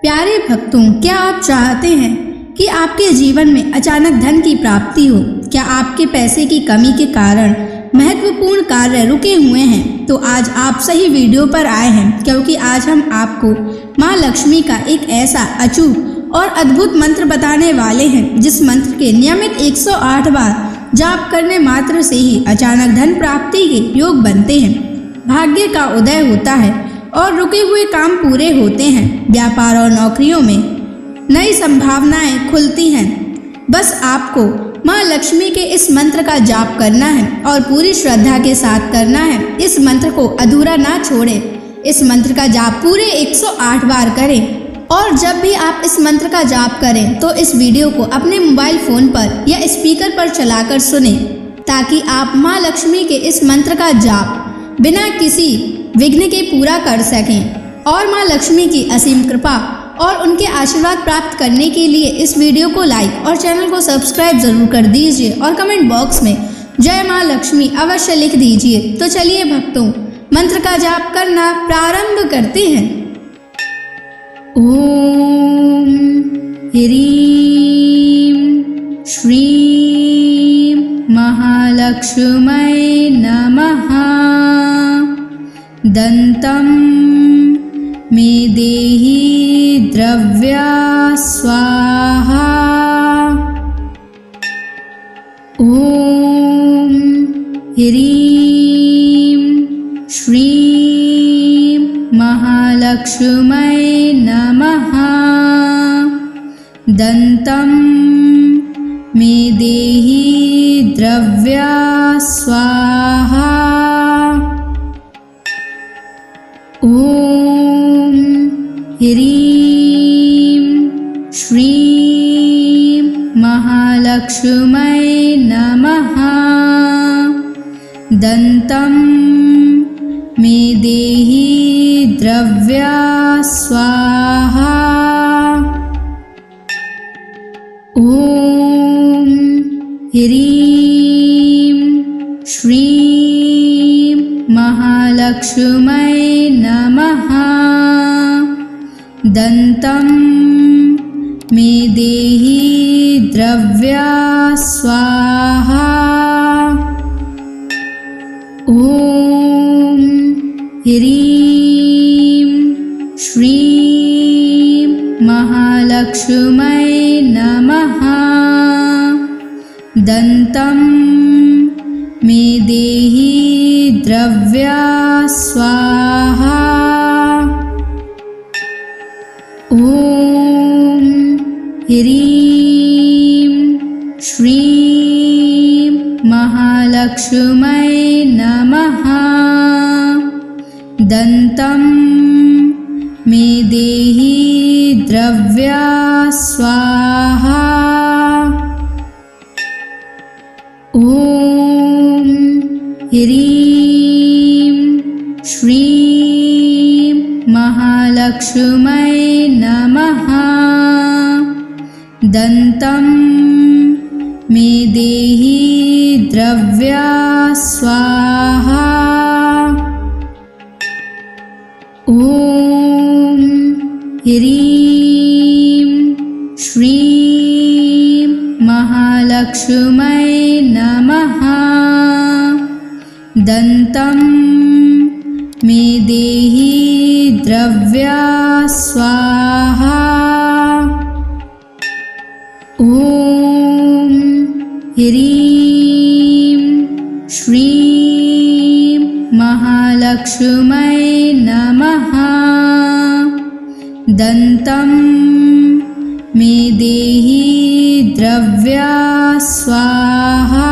प्यारे भक्तों, क्या आप चाहते हैं कि आपके जीवन में अचानक धन की प्राप्ति हो? क्या आपके पैसे की कमी के कारण महत्वपूर्ण कार्य रुके हुए हैं? तो आज आप सही वीडियो पर आए हैं, क्योंकि आज हम आपको माँ लक्ष्मी का एक ऐसा अचूक और अद्भुत मंत्र बताने वाले हैं, जिस मंत्र के नियमित 108 बार जाप करने मात्र से ही अचानक धन प्राप्ति के योग बनते हैं, भाग्य का उदय होता है और रुके हुए काम पूरे होते हैं। व्यापार और नौकरियों में नई संभावनाएं खुलती हैं। बस आपको माँ लक्ष्मी के इस मंत्र का जाप करना है और पूरी श्रद्धा के साथ करना है। इस मंत्र को अधूरा ना छोड़ें। इस मंत्र का जाप पूरे 108 बार करें और जब भी आप इस मंत्र का जाप करें तो इस वीडियो को अपने मोबाइल फोन पर या स्पीकर पर चलाकर सुनें, ताकि आप माँ लक्ष्मी के इस मंत्र का जाप बिना किसी विघ्न के पूरा कर सकें। और माँ लक्ष्मी की असीम कृपा और उनके आशीर्वाद प्राप्त करने के लिए इस वीडियो को लाइक और चैनल को सब्सक्राइब जरूर कर दीजिए और कमेंट बॉक्स में जय माँ लक्ष्मी अवश्य लिख दीजिए। तो चलिए भक्तों, मंत्र का जाप करना प्रारंभ करते हैं। ओम ह्रीं श्रीं महालक्ष्मै नमः। दन्तं मे देहि द्रव्या स्वाहा। ओम ह्रीं श्रीं महालक्ष्मै नमः। दन्तं मे देहि द्रव्या स्वाहा। ओम ह्रीं श्रीं महालक्ष्मै नमः। दन्तं मे देहि द्रव्या स्वाहा। ओम ह्रीं श्रीं महालक्ष्मै नमः। दन्तं मे देहि द्रव्या स्वाहा। ओम ह्रीं श्रीं महालक्ष्मै नमः। दन्तं मे देहि द्रव्या स्वाहा। ओम ह्रीं श्रीं महालक्ष्मै नमः। दन्तं मे देहि द्रव्या स्वाहा। ओम ह्रीं श्रीं महालक्ष्मै नमः। दन्तं मे देहि द्रव्या स्वाहा। ओम ह्रीं श्रीं महालक्ष्मै नमः। दन्तं मे देहि द्रव्या स्वाहा। ओम ह्रीं श्रीं महालक्ष्मै नमः। दन्तं मे देहि द्रव्या स्वाहा।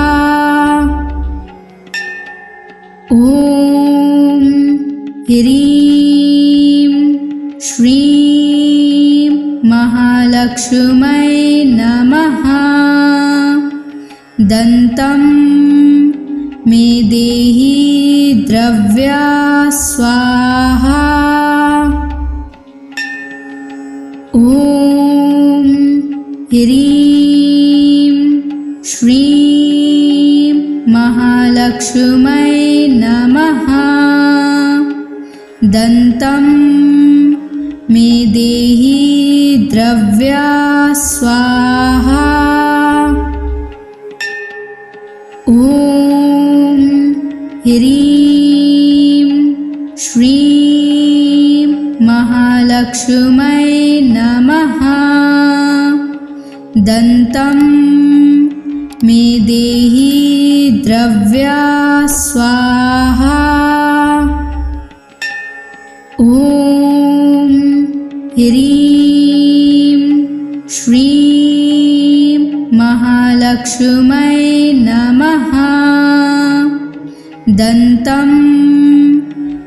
ओम ह्रीं श्रीं महालक्ष्मै नमः। दन्तं मे देहि द्रव्या स्वाहा। ओम ह्रीं श्रीं महालक्ष्मै नमः। दन्तं मे देहि ह्रीं श्रीं महालक्ष्मै नमः। दन्तं मे देहि द्रव्या स्वाहा। ॐ ह्रीं श्रीं महालक्ष्मै नमः। दन्तं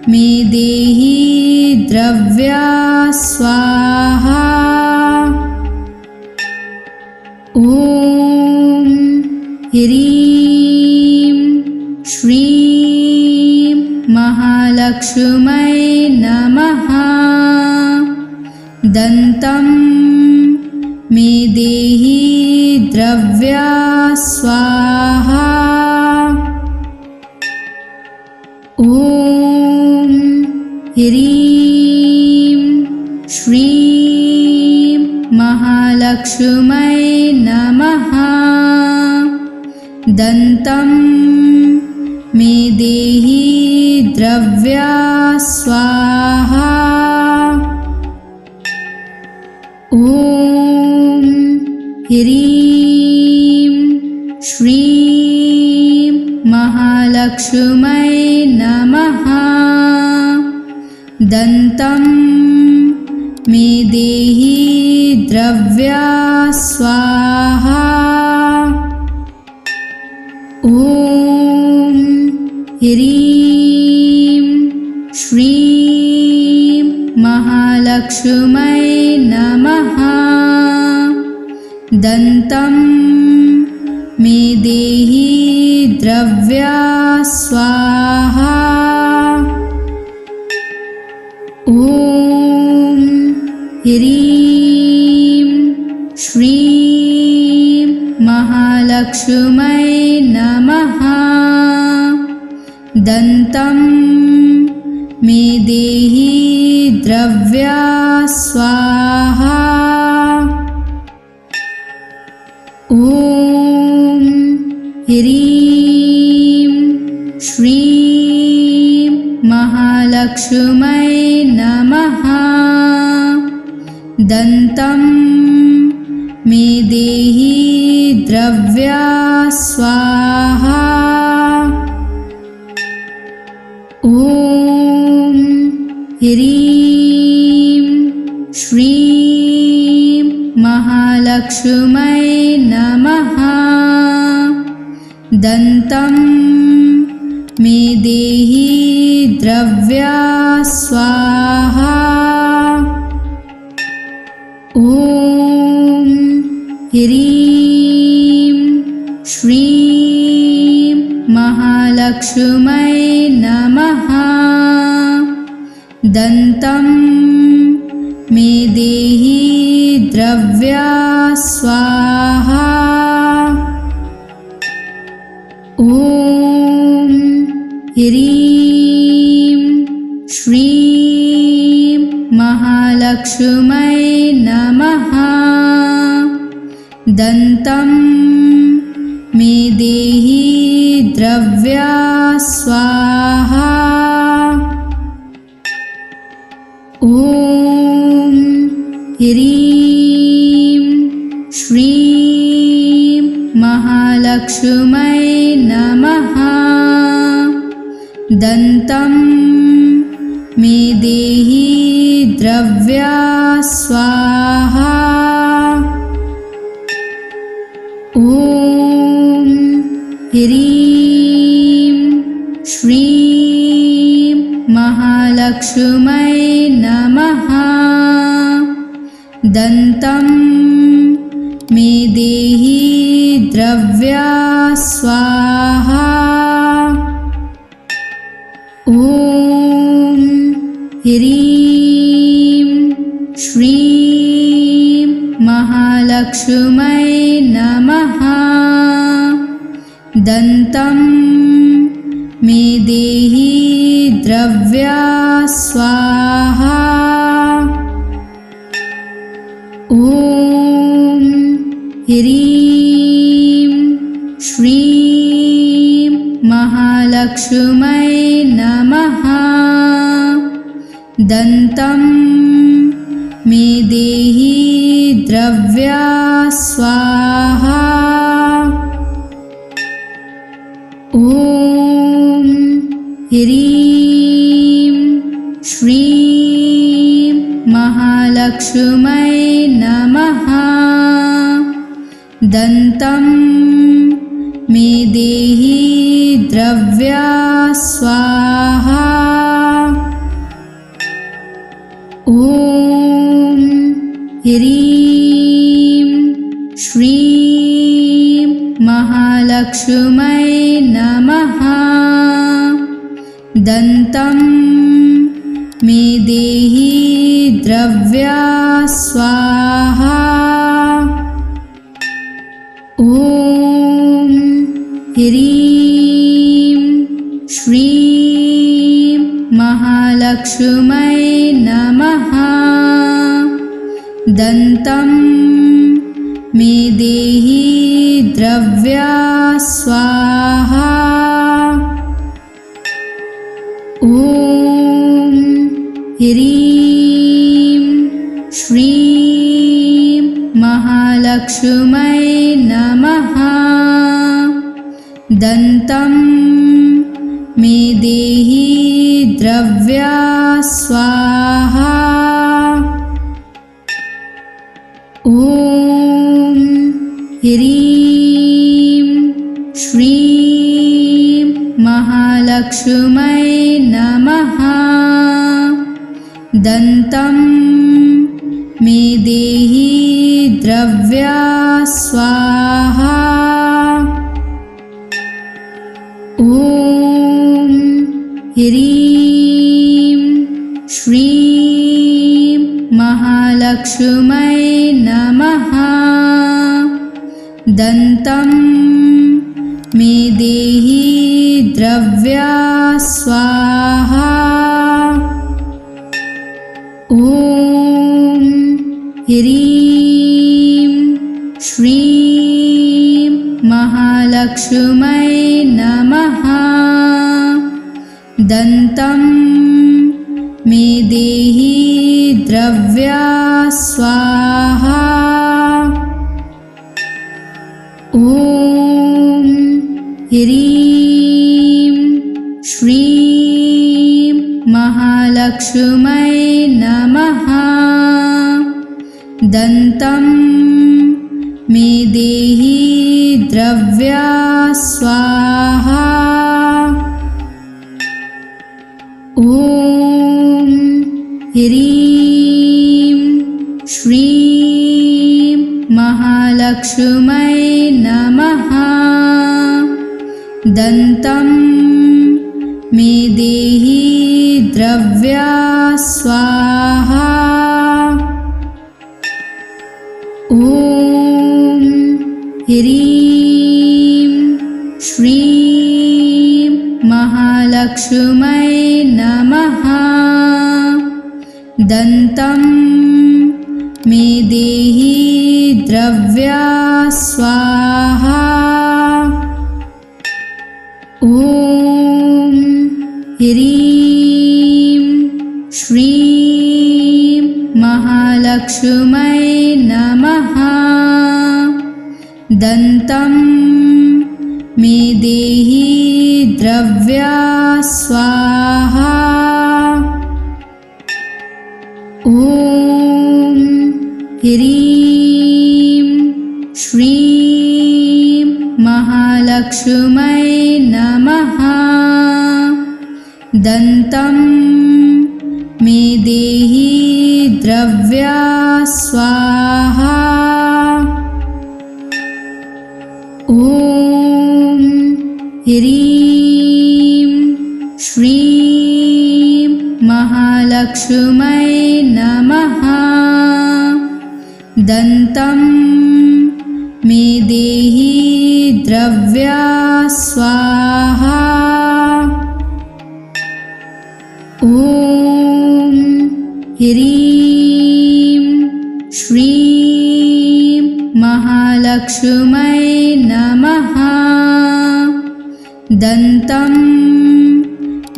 मे देहि द्रव्या स्वाहा। ॐ ह्रीं श्रीं महालक्ष्मै नमः। दन्तं मे देहि द्रव्या स्वाहा। ॐ ह्रीं श्रीं महालक्ष्मै नमः। दन्तं मे देहि द्रव्या स्वाहा। ॐ ह्रीं श्रीं महालक्ष्मै नमः। दन्तं मे देहि द्रव्या स्वाहा। ॐ ह्रीं श्रीं महालक्ष्मै नमः। दन्तं मे देहि द्रव्या स्वाहा। ॐ ह्रीं श्रीं महालक्ष्मै नमः। दन्तं मे देहि द्रव्या स्वाहा। ॐ ह्रीं श्रीं महालक्ष्मै नमः। दन्तं मे देहि द्रव्या स्वाहा। ॐ ह्रीं श्रीं महालक्ष्मै नमः। दन्तं मे देहि द्रव्या स्वाहा। ॐ ह्रीं श्रीं महालक्ष्मै नमः। दन्तं मे देहि द्रव्या स्वाहा। ॐ ह्रीं श्रीं महालक्ष्मै नमः। दन्तं मे देहि द्रव्या स्वाहा। ॐ ह्रीं श्रीं महालक्ष्मै नमः। दन्तं मे देहि द्रव्या स्वाहा। ॐ ह्रीं श्रीं महालक्ष्मै नमः। दन्तं मे देहि द्रव्या स्वाहा। ॐ ह्रीं श्रीं महालक्ष्मै नमः। दन्तं मे देहि द्रव्या स्वाहा। ॐ ह्रीं श्रीं महालक्ष्मै महालक्ष्मै नमः। दन्तं मे देहि द्रव्या स्वाहा। ॐ ह्रीं श्रीं महालक्ष्मै नमः। दन्तं मे देहि द्रव्या स्वाहा। ॐ ह्रीं श्रीं महालक्ष्मै नमः। दन्तं मे देहि द्रव्या स्वाहा। ॐ ह्रीं श्रीं महालक्ष्मै नमः। दन्तं मे देहि द्रव्या स्वाहा। ॐ ह्रीं श्रीं महालक्ष्मै नमः। दन्तं मे देहि द्रव्या स्वाहा। ॐ ह्रीं श्रीं महालक्ष्मै नमः। दन्तं मे देहि द्रव्या स्वाहा। ॐ ह्रीं श्रीं महालक्ष्मै नमः। दन्तं मे देहि द्रव्या स्वाहा। ॐ ह्रीं श्रीं महालक्ष्मै नमः। दन्तं मे देहि द्रव्या स्वाहा। ॐ ह्रीं श्रीं महालक्ष्मै नमः। दन्तं मे देहि द्रव्या स्वाहा। ॐ ह्रीं श्रीं महालक्ष्मै नमः। दन्तं मे देहि द्रव्या स्वाहा। ॐ ह्रीं श्रीं महालक्ष्मै नमः। दन्तं मे देहि द्रव्या स्वाहा। ॐ ह्रीं श्रीं महालक्ष्मै नमः। दन्तं मे देहि द्रव्या स्वाहा। ॐ ह्रीं श्रीं महालक्ष्मै नमः। दन्तं मे देहि द्रव्या स्वाहा। ॐ ह्रीं श्रीं महालक्ष्मै नमः। दन्तं मे देहि द्रव्या स्वाहा। ॐ ह्रीं श्रीं महालक्ष्मै नमः। दन्तं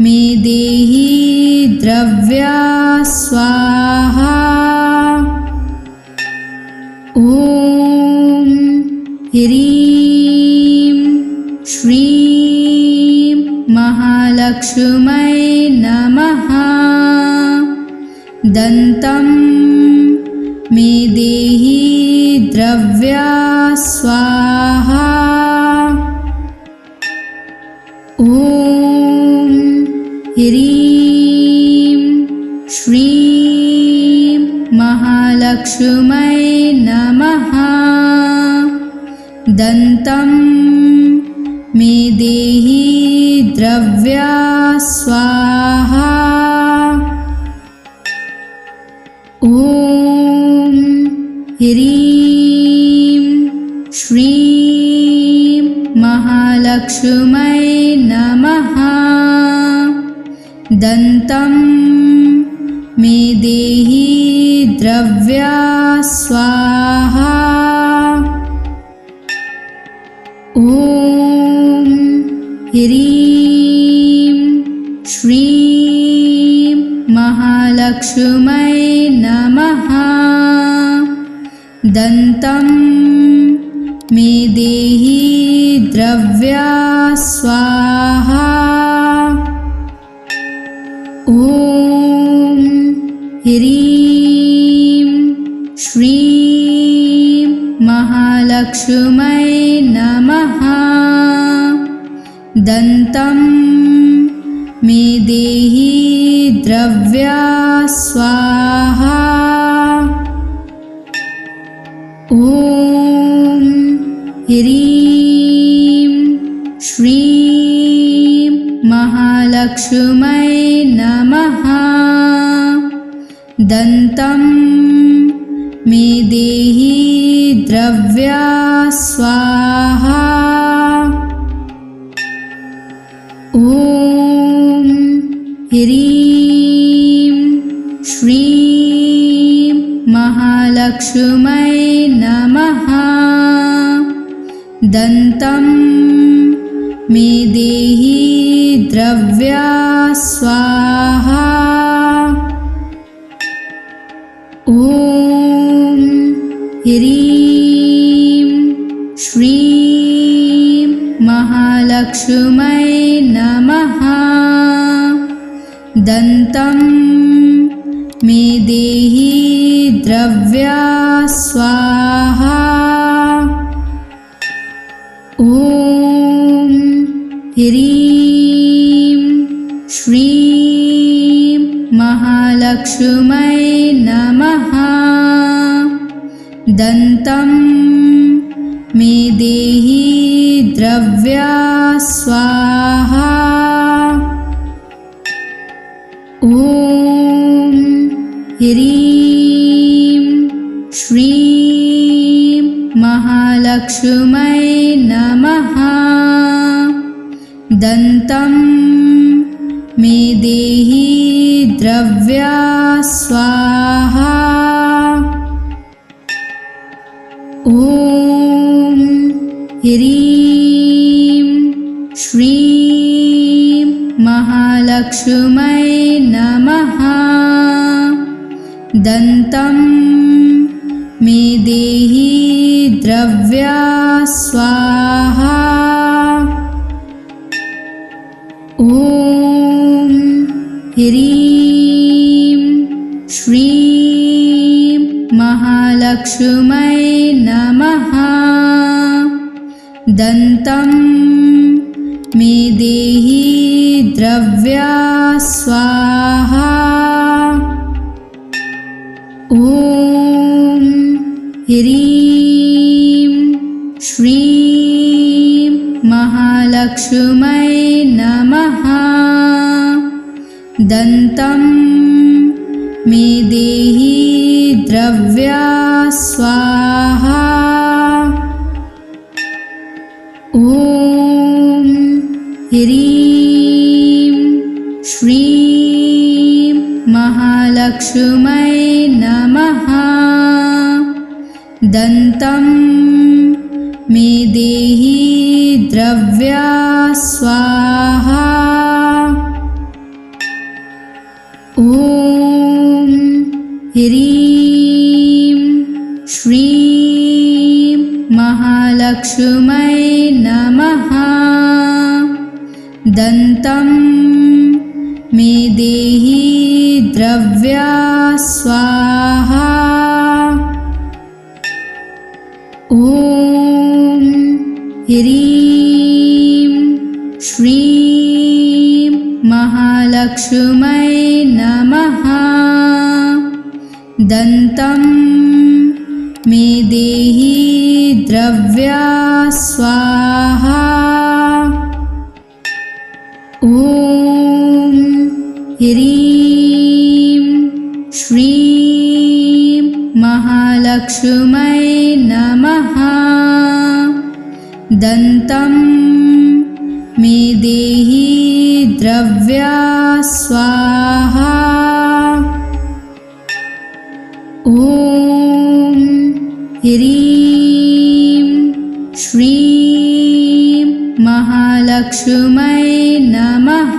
मे देहि द्रव्या स्वाहा। ॐ ह्रीं श्रीं महालक्ष्मै नमः। दन्तं मे देहि द्रव्या स्वाहा। ॐ ह्रीं श्रीं महालक्ष्मै नमः। दन्तं मे देहि द्रव्या स्वाहा। ॐ ह्रीं श्रीं महालक्ष्मै नमः। दन्तं मे देहि द्रव्या स्वाहा। ॐ ह्रीं श्रीं महालक्ष्मै नमः। दन्तं मे देहि द्रव्या स्वाहा। ॐ ह्रीं श्रीं महालक्ष्मै नमः। दन्तं मे देहि द्रव्या स्वाहा। ॐ ह्रीं श्रीं महालक्ष्मै नमः। दन्तं मे देहि द्रव्या स्वाहा। ॐ ह्रीं श्रीं महालक्ष्मै नमः। दन्तं मे देहि द्रव्या स्वाहा। ॐ ह्रीं श्रीं महालक्ष्मै नमः। दन्तं मे देहि द्रव्या स्वाहा। ॐ ह्रीं श्रीं महालक्ष्मै नमः। दन्तं मे देहि द्रव्या स्वाहा। ॐ ह्रीं श्रीं महालक्ष्मै नमः। दन्तं मे देहि द्रव्या स्वाहा। ॐ ह्रीं श्रीं महालक्ष्मै नमः। दन्तं मे देहि द्रव्या स्वाहा। ॐ ह्रीं श्रीं महालक्ष्मै नमः। दन्तं मे देहि द्रव्या स्वाहा। ॐ ह्रीं श्रीं महालक्ष्मै नमः। दन्तं मे देहि द्रव्या स्वाहा। ॐ ह्रीं श्रीं महालक्ष्मै नमः। दन्तं मे देहि द्रव्या स्वाहा। ह्रीं श्रीं महालक्ष्मै नमः। दन्तं मे देहि द्रव्या स्वाहा। ॐ ह्रीं श्रीं महालक्ष्मै नमः। दन्तं मे देहि द्रव्या स्वाहा। ॐ ह्रीं श्रीं महालक्ष्मै नमः। दन्तं मे देहि द्रव्या स्वाहा। ॐ ह्रीं श्रीं महालक्ष्मै नमः।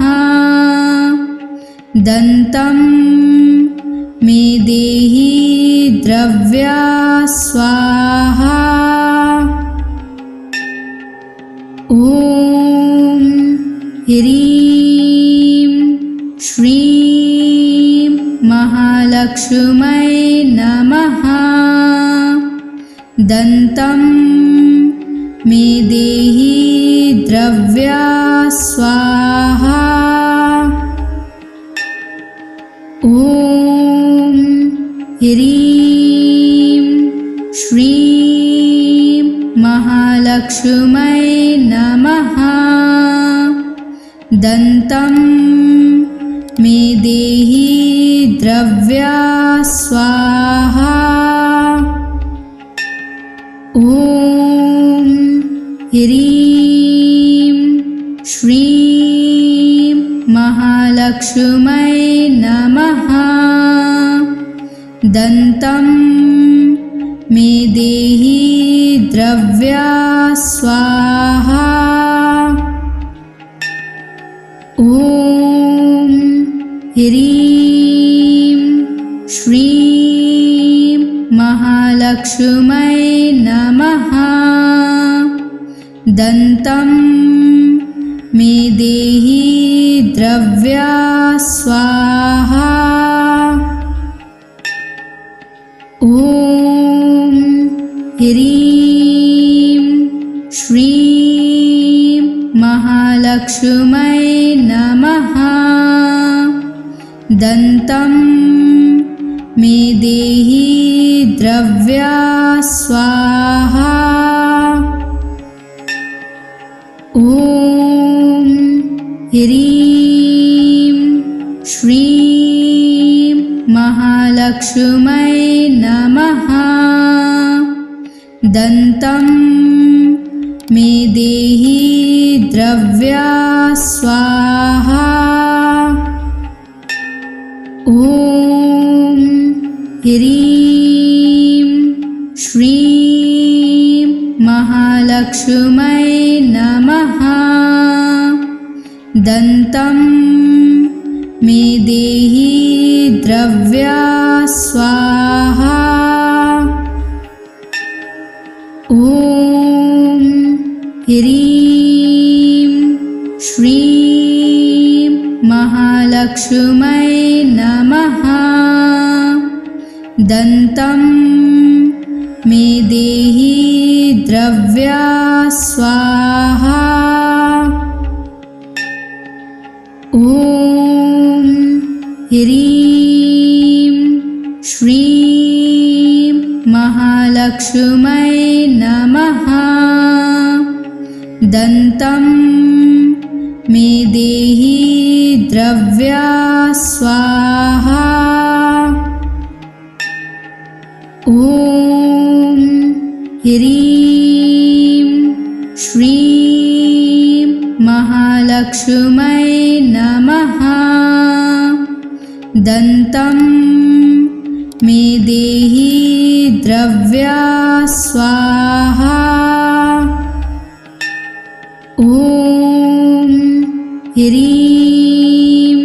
दन्तं मे देहि द्रव्या स्वाहा। ॐ ह्रीं श्रीं महालक्ष्मै नमः। दन्तं मे देहि द्रव्या स्वाहा। ॐ ह्रीं श्रीं महालक्ष्मै नमः। दन्तं मे देहि द्रव्या स्वाहा। ॐ ह्रीं श्रीं महालक्ष्मै नमः। दन्तं मे देहि द्रव्या स्वाहा। ॐ ह्रीं श्रीं महालक्ष्मै नमः। दन्तं मे देहि द्रव्या स्वाहा। ॐ ह्रीं श्रीं महालक्ष्मै नमः। दन्तं मे देहि द्रव्या स्वाहा। ॐ ह्रीं श्रीं महालक्ष्मै नमः। दन्तं मे देहि द्रव्या स्वाहा। ॐ ह्रीं श्रीं महालक्ष्मै नमः। दन्तं मे देहि द्रव्या स्वाहा। ॐ ह्रीं श्रीं महालक्ष्मै नमः। दन्तं मे देहि द्रव्या स्वाहा। ॐ ह्रीं श्रीं महालक्ष्मै नमः। दन्तं मे देहि द्रव्या स्वाहा। ॐ ह्रीं श्रीं महालक्ष्मै नमः। दन्तं मे देहि द्रव्या स्वाहा। ॐ ह्रीं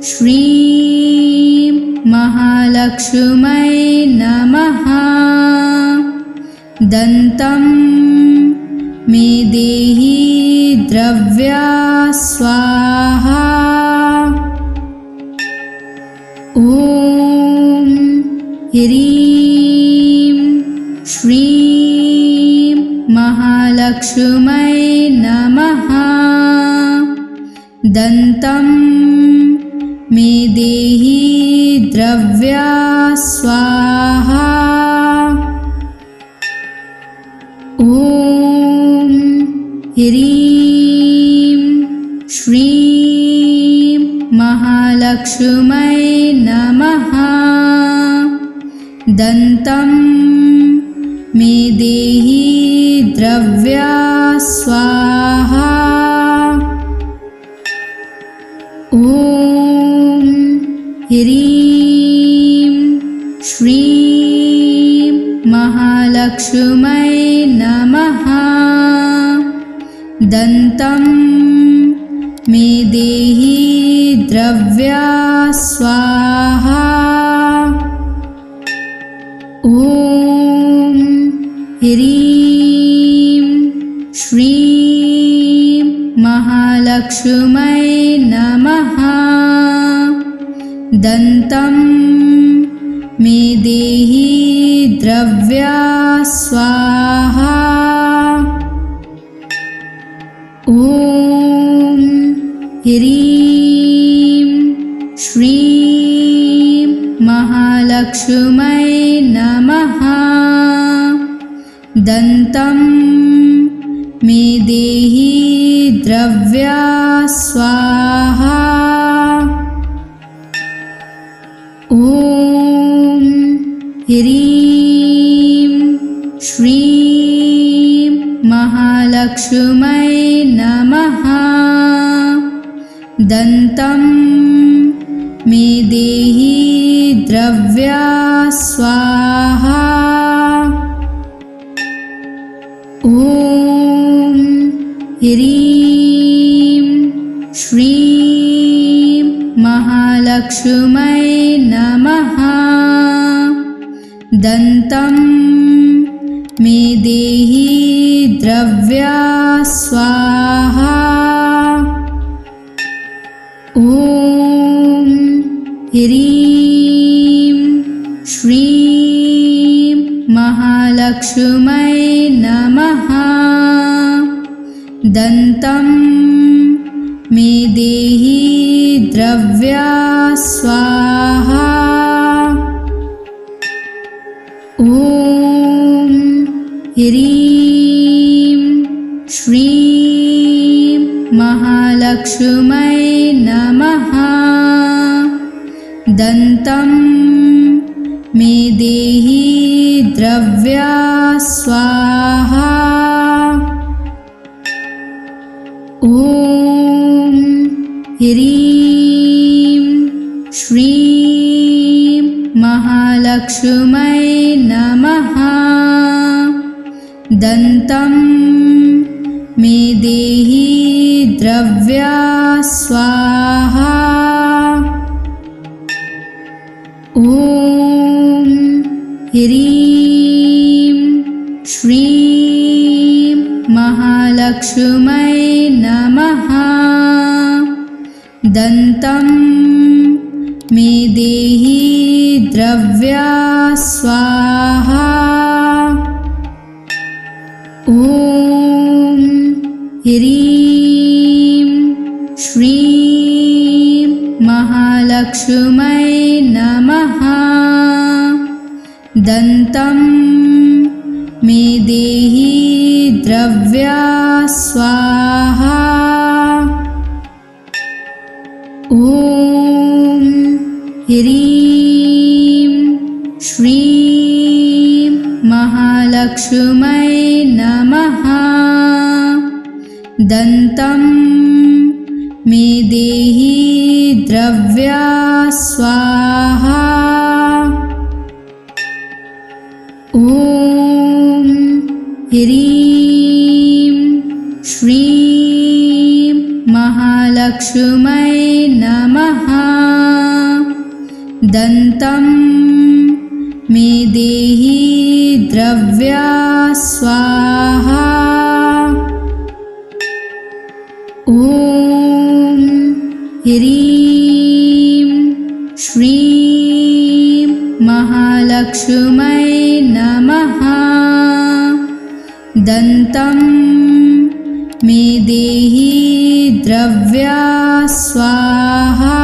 श्रीं महालक्ष्मी महालक्ष्मै नमः। दन्तं मे देहि द्रव्या स्वाहा। ॐ ह्रीं श्रीं महालक्ष्मै नमः। दन्तं मे देहि द्रव्या स्वाहा। ॐ ह्रीं श्रीं महालक्ष्मै नमः। दन्तं मे देहि द्रव्या स्वाहा। ॐ ह्रीं श्रीं महालक्ष्मै नमः। दन्तं मे देहि द्रव्या स्वाहा। ॐ ह्रीं श्रीं महालक्ष्मै नमः। दन्तं मे देहि द्रव्या स्वाहा। ॐ ह्रीं श्रीं महालक्ष्मै नमः। दन्तं मे देहि द्रव्या स्वाहा। ॐ ह्रीं श्रीं महालक्ष्मै नमः। दन्तं मे देहि द्रव्या स्वाहा। ॐ ह्रीं श्रीं महालक्ष्मै नमः। दन्तं मे देहि द्रव्या स्वाहा। ॐ ह्रीं श्रीं महालक्ष्मै नमः। दन्तं मे देहि द्रव्या स्वाहा। ॐ ह्रीं श्रीं महालक्ष्मै नमः। दन्तं मे देहि द्रव्या स्वाहा। ॐ ह्रीं श्रीं महालक्ष्मै नमः। दन्तं मे देहि द्रव्या स्वाहा। ॐ ह्रीं श्रीं महालक्ष्मै नमः। दन्तं मे देहि द्रव्या स्वाहा। ॐ ह्रीं श्रीं महालक्ष्मै नमः। दन्तं मे देहि द्रव्या स्वाहा। ॐ ह्रीं श्रीं महालक्ष्मै नमः। दन्तं मे देहि द्रव्या स्वाहा। ॐ ह्रीं श्रीं महालक्ष्मै नमः। दन्तं मे देहि द्रव्या स्वाहा। ॐ ह्रीं श्रीं महालक्ष्मै नमः। दन्तं मे देहि द्रव्या स्वाहा।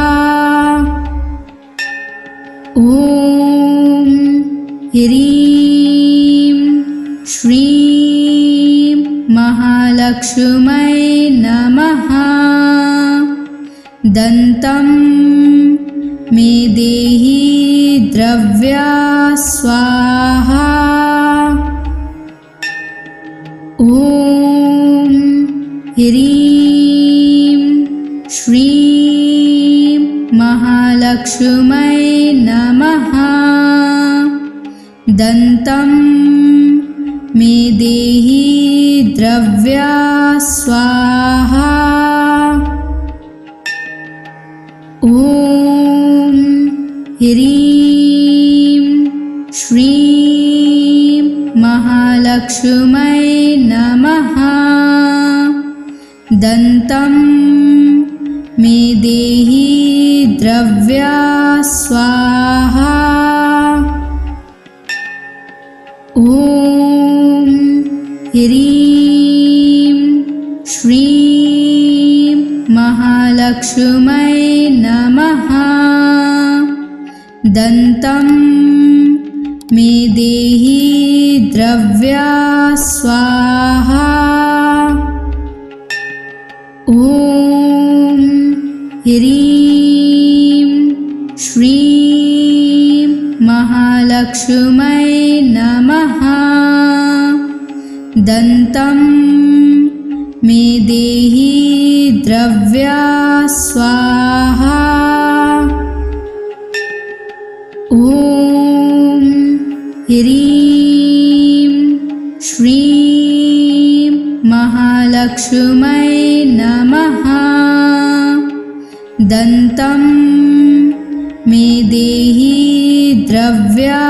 ॐ ह्रीं श्रीं महालक्ष्मै नमः। दन्तं मे देहि द्रव्या स्वाहा। ॐ ह्रीं श्रीं महालक्ष्मै नमः। दन्तं मे देहि द्रव्या स्वाहा। ॐ ह्रीं श्रीं महालक्ष्मै नमः। दन्तं मे देहि द्रव्या स्वाहा। ॐ ह्रीं श्रीं महालक्ष्मै नमः। दन्तं मे देहि द्रव्या स्वाहा। ॐ ह्रीं श्रीं महालक्ष्मै नमः। दन्तं मे देहि द्रव्या स्वाहा। ॐ ह्रीं श्रीं महालक्ष्मै नमः। दन्तं मे देहि द्रव्या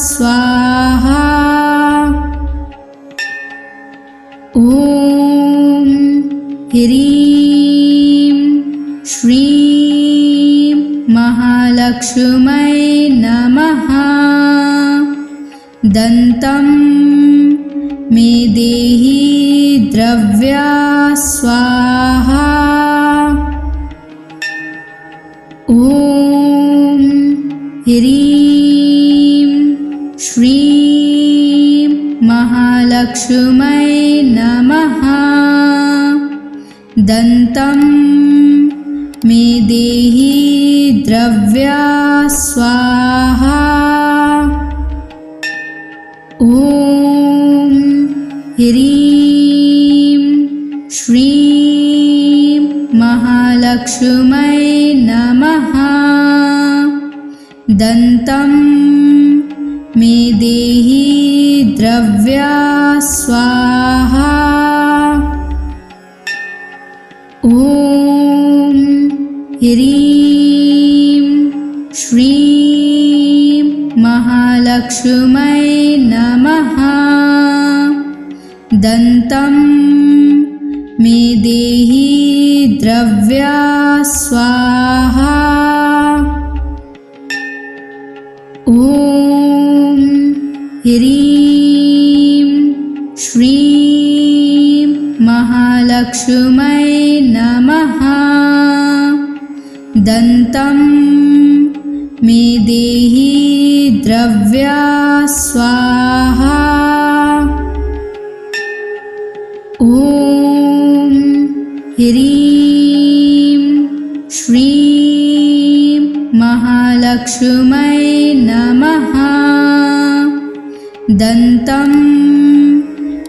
स्वाहा। ॐ ह्रीं श्रीं महालक्ष्मै नमः। दन्तं मे देहि द्रव्या स्वाहा। ॐ ह्रीं श्रीं महालक्ष्मै नमः। दन्तं मे देहि द्रव्या स्वाहा। ॐ ह्रीं श्रीं महालक्ष्मै नमः। दन्तं मे देहि द्रव्या स्वाहा। ॐ ह्रीं श्रीं महालक्ष्मै नमः। दन्तं मे देहि द्रव्या स्वाहा। ॐ ह्रीं श्रीं महालक्ष्मै नमः। दन्तं मे देहि द्रव्या स्वाहा। ॐ ह्रीं श्रीं महालक्ष्मै नमः। दन्तं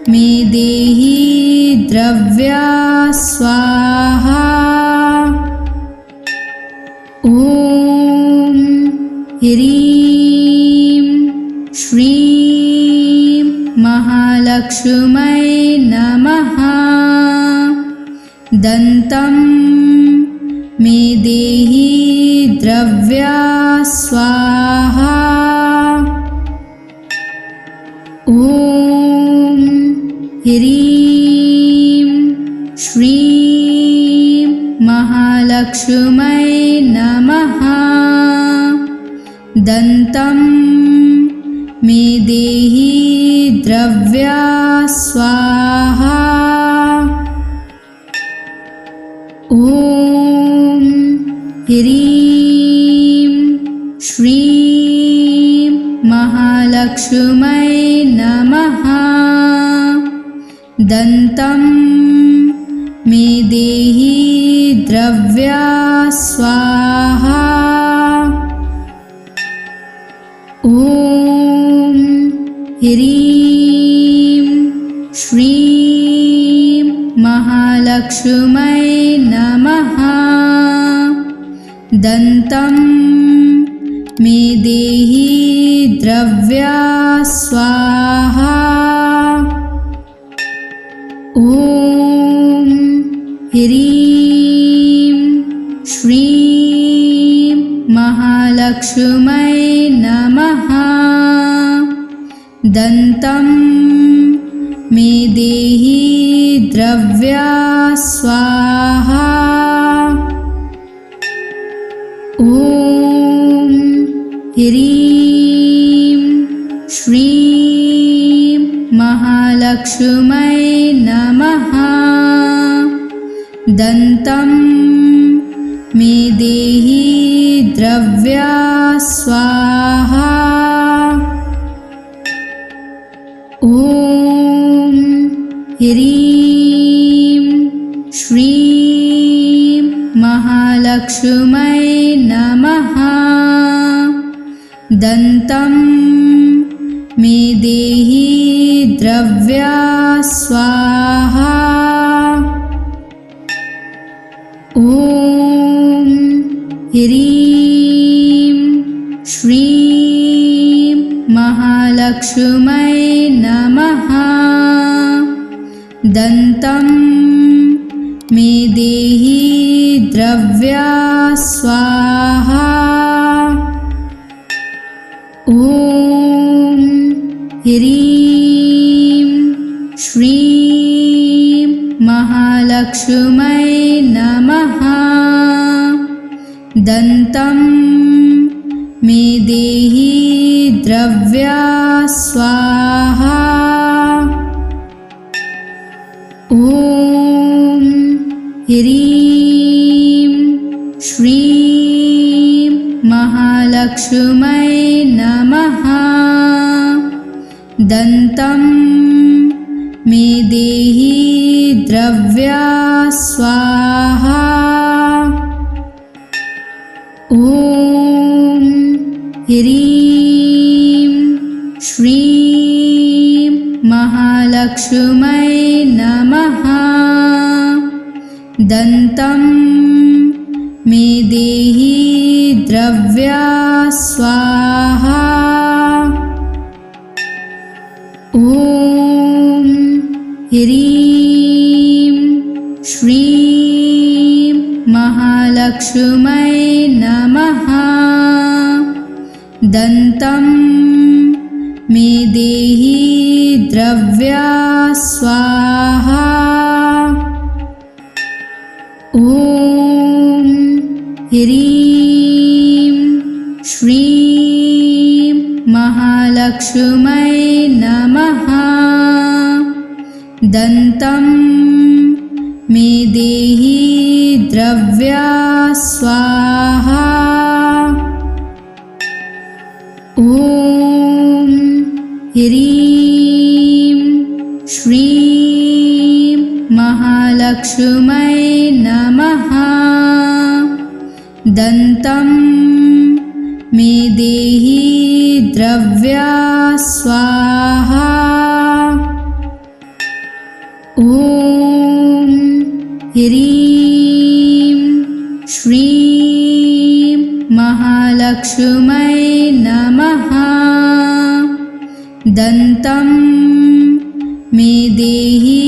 मे देहि द्रव्या स्वाहा। ॐ ह्रीं श्रीं महालक्ष्मै नमः। दन्तं मे देहि द्रव्या स्वाहा। ह्रीं श्रीं महालक्ष्मै नमः। दन्तं मे देहि द्रव्या स्वाहा। ॐ ह्रीं श्रीं महालक्ष्मै नमः। दन्तं मे देहि द्रव्या स्वाहा। ॐ ह्रीं श्रीं महालक्ष्मै नमः। दन्तं मे देहि द्रव्या स्वाहा। ॐ ह्रीं श्रीं महालक्ष्मै नमः। दन्तं मे देहि द्रव्या स्वाहा। ॐ ह्रीं श्रीं महालक्ष्मै नमः। दन्तं मे देहि द्रव्या स्वाहा। ॐ ह्रीं श्रीं महालक्ष्मै नमः। दन्तं मे देहि द्रव्या स्वाहा। ॐ ह्रीं श्रीं महालक्ष्मै नमः। दन्तं मे देहि द्रव्या स्वाहा। ॐ ह्रीं श्रीं महालक्ष्मै नमः। दन्तं मे देहि द्रव्या स्वाहा। ॐ ह्रीं श्रीं महालक्ष्मै नमः। दन्तं मे देहि द्रव्या स्वाहा। ॐ ह्रीं श्रीं महालक्ष्मै नमः। दन्तं मे देहि द्रव्या स्वाहा। ॐ ह्रीं श्रीं महालक्ष्मै नमः। दन्तं मे देहि द्रव्या स्वाहा। ॐ ह्रीं श्रीं महालक्ष्मै नमः। दन्तं मे देहि द्रव्या स्वाहा। ॐ ह्रीं श्रीं महालक्ष्मै नमः। दन्तं मे देहि द्रव्या स्वाहा। ॐ ह्रीं श्रीं महालक्ष्मै नमः। दन्तं मे देहि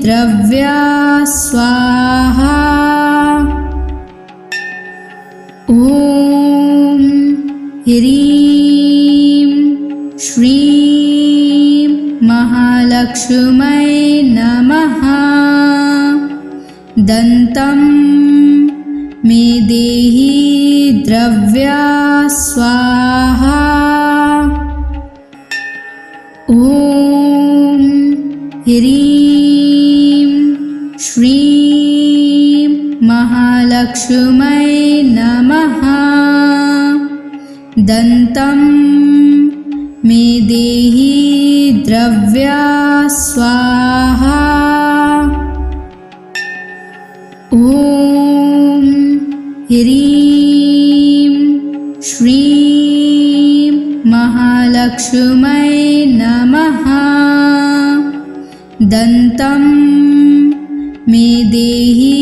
द्रव्या स्वाहा। ॐ ह्रीं श्रीं महालक्ष्मी महालक्ष्मै नमः। दन्तं मे देहि द्रव्या स्वाहा। ॐ ह्रीं श्रीं महालक्ष्मै नमः। दन्तं मे देहि द्रव्या स्वाहा। ॐ ह्रीं श्रीं महालक्ष्मै नमः। दन्तं मे देहि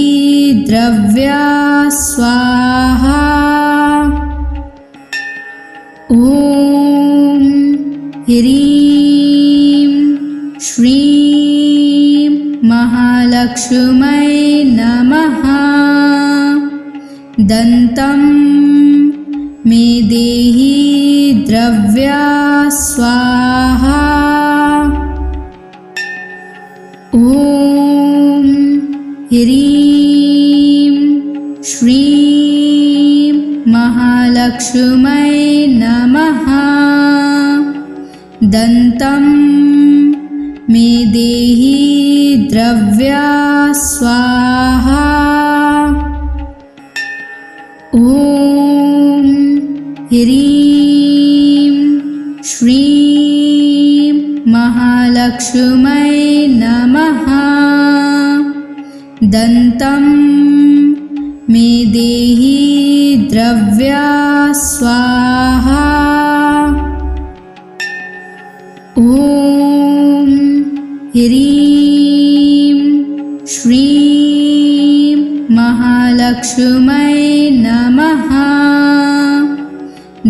द्रव्या स्वाहा। ॐ ह्रीं श्रीं महालक्ष्मै नमः। दन्तं मे देहि द्रव्या स्वाहा। ॐ ह्रीं श्रीं महालक्ष्मै नमः। दन्तं मे देहि द्रव्या स्वाहा। ॐ ह्रीं श्रीं महालक्ष्मै नमः। दन्तं मे देहि द्रव्या स्वाहा। ॐ ह्रीं श्रीं महालक्ष्मै नमः।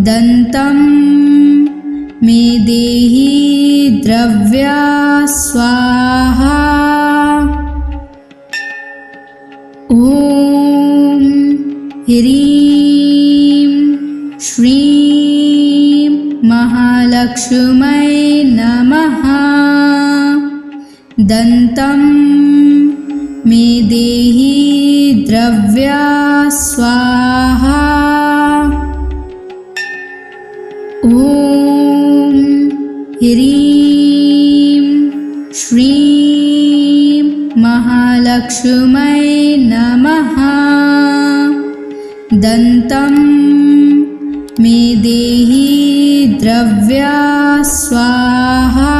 दन्तं मे देहि द्रव्या स्वाहा। ॐ ह्रीं श्रीं महालक्ष्मै नमः। दन्तं मे देहि द्रव्या स्वाहा। ॐ ह्रीं श्रीं महालक्ष्मै नमः। दन्तं मे देहि द्रव्या स्वाहा।